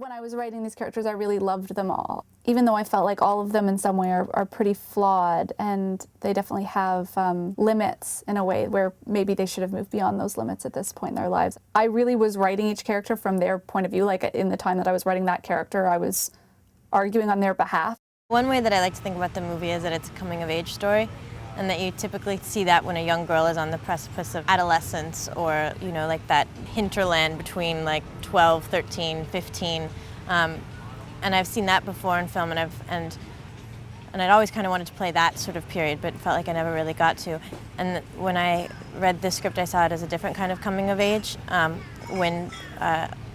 When I was writing these characters, I really loved them all, even though I felt like all of them in some way are pretty flawed, and they definitely have limits in a way where maybe they should have moved beyond those limits at this point in their lives. I really was writing each character from their point of view. Like in the time that I was writing that character, I was arguing on their behalf. One way that I like to think about the movie is that it's a coming-of-age story, and that you typically see that when a young girl is on the precipice of adolescence, or, you know, like that hinterland between like 12, 13, 15. And I've seen that before in film, and I'd always kind of wanted to play that sort of period, but felt like I never really got to. And when I read this script, I saw it as a different kind of coming of age, when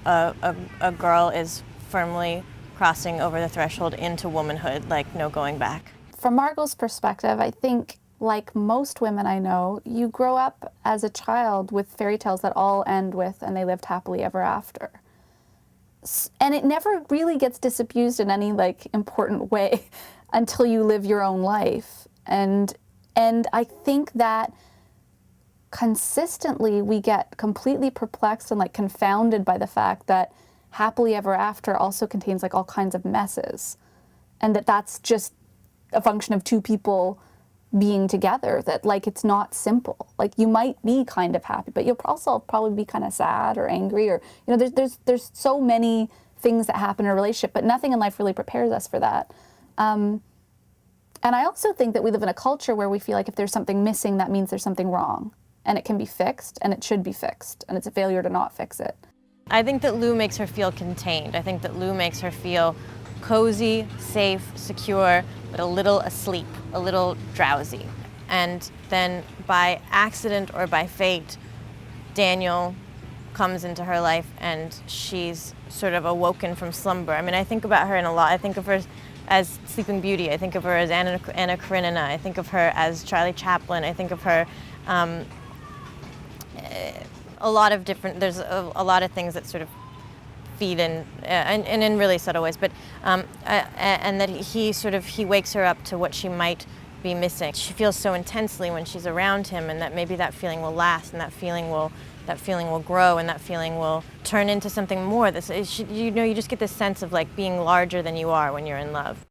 a girl is firmly crossing over the threshold into womanhood, like no going back. From Margot's perspective, I think, like most women I know, you grow up as a child with fairy tales that all end with "and they lived happily ever after." And it never really gets disabused in any like important way until you live your own life. And I think that consistently we get completely perplexed and like confounded by the fact that happily ever after also contains like all kinds of messes, and that's just a function of two people being together, that like it's not simple. Like you might be kind of happy, but you'll also probably be kind of sad or angry, or you know, there's so many things that happen in a relationship, but nothing in life really prepares us for that. And I also think that we live in a culture where we feel like if there's something missing, that means there's something wrong, and it can be fixed, and it should be fixed, and it's a failure to not fix it. I think that Lou makes her feel contained. I think that Lou makes her feel cozy, safe, secure, but a little asleep, a little drowsy. And then by accident or by fate, Daniel comes into her life and she's sort of awoken from slumber. I mean, I think about her in a lot. I think of her as Sleeping Beauty. I think of her as Anna Karenina. I think of her as Charlie Chaplin. I think of her a lot of different, there's a lot of things that sort of feed in, and in really subtle ways, but and that he wakes her up to what she might be missing. She feels so intensely when she's around him, and that maybe that feeling will last, and that feeling will grow, and that feeling will turn into something more. You just get this sense of like being larger than you are when you're in love.